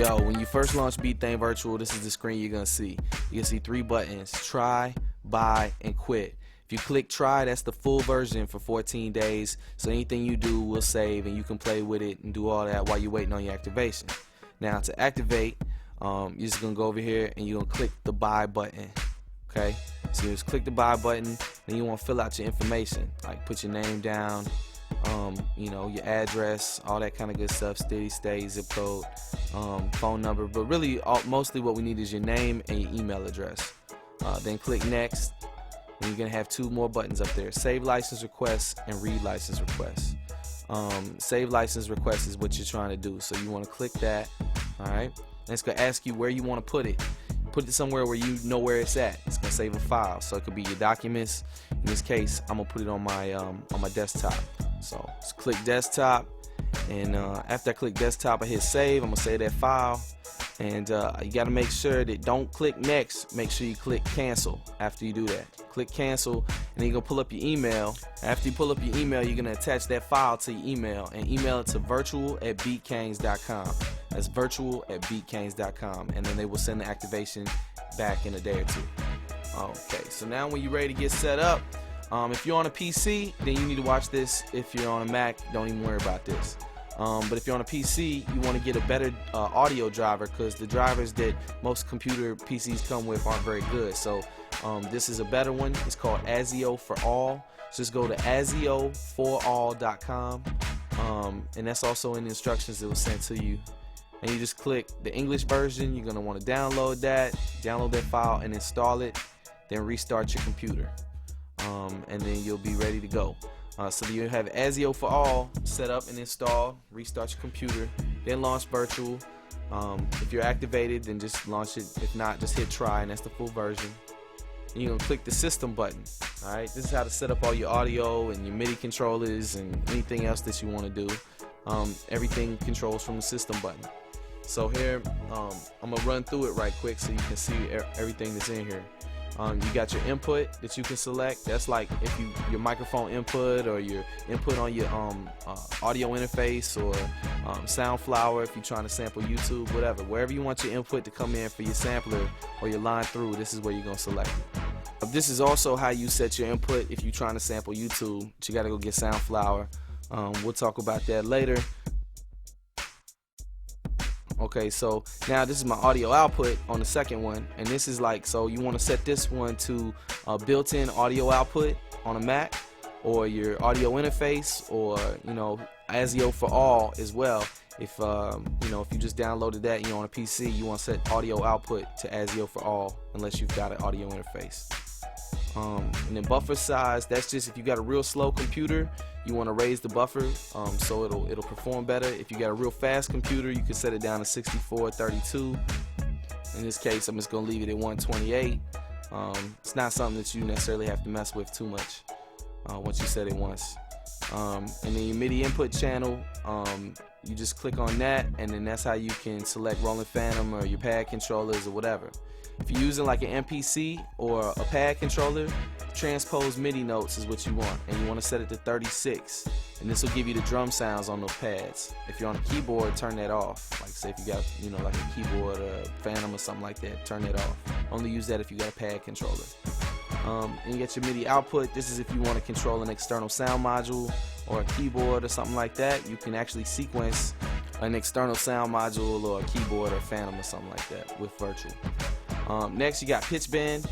Yo, when you first launch BeatThing Virtual, this is the screen you're gonna see. You can see 3 buttons: try, buy, and quit. If you click try, that's the full version for 14 days. So anything you do will save and you can play with it and do all that while you're waiting on your activation. Now to activate, you're just gonna go over here and you're gonna click the buy button. Okay? So you just click the buy button, then you wanna fill out your information. Like put your name down, your address, all that kind of good stuff, steady state, zip code, phone number, but really mostly what we need is your name and your email address. Then click next, and you're gonna have 2 more buttons up there: save license requests and read license requests. Save license request is what you're trying to do, so you want to click that. Alright, and it's gonna ask you where you want to put it. Put it somewhere where you know where it's at. It's gonna save a file, so it could be your documents. In this case, I'm gonna put it on my desktop. So just click desktop, and after I click desktop, I hit save. I'm gonna save that file, and you gotta make sure that don't click next. Make sure you click cancel after you do that. Click cancel, and then you're gonna pull up your email. After you pull up your email, you're gonna attach that file to your email and email it to virtual@beatcangs.com. That's virtual@beatcangs.com, and then they will send the activation back in a day or 2. Okay, so now when you're ready to get set up, if you're on a PC, then you need to watch this. If you're on a Mac, don't even worry about this. But if you're on a PC, you want to get a better audio driver, because the drivers that most computer PCs come with aren't very good. So this is a better one. It's called ASIO for All. So just go to ASIO4all.com, and that's also in the instructions that was sent to you. And you just click the English version. You're going to want to download that file and install it, then restart your computer. And then you'll be ready to go. So you have ASIO for All set up and installed. Restart your computer, then launch Virtual. If you're activated, then just launch it. If not, just hit try, and that's the full version. And you're gonna click the system button. All right, this is how to set up all your audio and your MIDI controllers and anything else that you want to do. Everything controls from the system button. So here, I'm gonna run through it right quick so you can see everything that's in here. You got your input that you can select. That's like if your microphone input, or your input on your audio interface, or Soundflower if you're trying to sample YouTube, whatever. Wherever you want your input to come in for your sampler or your line through, this is where you're gonna select it. This is also how you set your input if you're trying to sample YouTube, but you gotta go get Soundflower. We'll talk about that later. Okay, so now this is my audio output on the second one, and this is like, so you want to set this one to built-in audio output on a Mac, or your audio interface, or ASIO for All as well. If if you just downloaded that and you're on a PC, you want to set audio output to ASIO for All unless you've got an audio interface. And then buffer size, that's just if you got a real slow computer, you want to raise the buffer so it'll perform better. If you got a real fast computer, you can set it down to 6432. In this case, I'm just gonna leave it at 128. It's not something that you necessarily have to mess with too much once you set it once. And then your MIDI input channel, you just click on that, and then that's how you can select Rolling Phantom or your pad controllers or whatever. If you're using like an MPC or a pad controller, transpose MIDI notes is what you want, and you want to set it to 36, and this will give you the drum sounds on those pads. If you're on a keyboard, turn that off. Like say if you got like a keyboard or a Phantom or something like that, turn that off. Only use that if you got a pad controller. And you get your MIDI output. This is if you want to control an external sound module or a keyboard or something like that. You can actually sequence an external sound module or a keyboard or Phantom or something like that with Virtual. Next, you got pitch bend.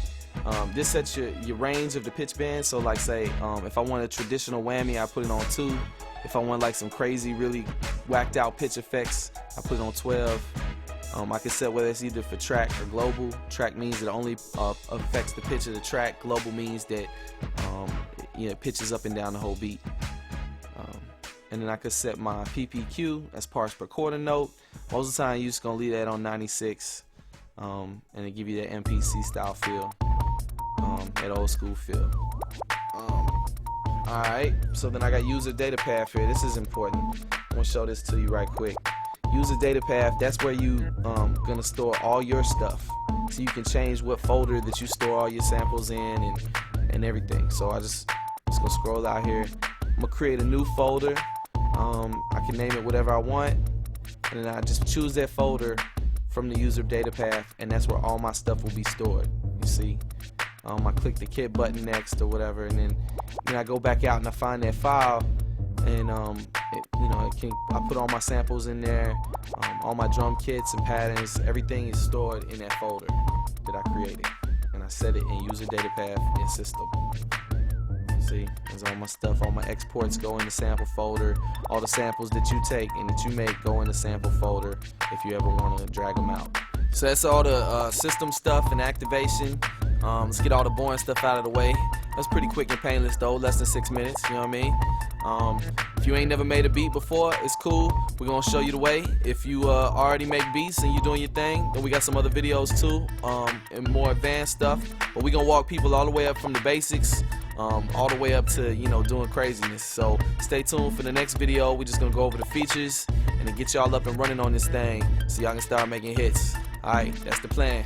This sets your range of the pitch bend. So like say if I want a traditional whammy, I put it on 2. If I want like some crazy really whacked out pitch effects, I put it on 12. I can set whether it's either for track or global. Track means it only affects the pitch of the track. Global means that it pitches up and down the whole beat. And then I could set my PPQ, that's parts per quarter note. Most of the time you're just gonna leave that on 96, and it give you that MPC style feel, that old school feel. Alright, so then I got user data path here. This is important. I'm gonna show this to you right quick. User data path, that's where you gonna store all your stuff. So you can change what folder that you store all your samples in and everything. So I just gonna scroll out here. I'm gonna create a new folder. I can name it whatever I want, and then I just choose that folder, from the user data path, and that's where all my stuff will be stored. You see, I click the kit button next or whatever, and then I go back out and I find that file, and I put all my samples in there, all my drum kits and patterns, everything is stored in that folder that I created, and I set it in user data path in system. See, there's all my stuff, all my exports go in the sample folder. All the samples that you take and that you make go in the sample folder if you ever want to drag them out. So that's all the system stuff and activation. Let's get all the boring stuff out of the way. That's pretty quick and painless though, less than 6 minutes, you know what I mean? If you ain't never made a beat before, it's cool. We're gonna show you the way. If you already make beats and you're doing your thing, then we got some other videos too, and more advanced stuff. But we're gonna walk people all the way up from the basics, all the way up to, doing craziness. So stay tuned for the next video. We're just gonna go over the features and then get y'all up and running on this thing so y'all can start making hits. Alright, that's the plan.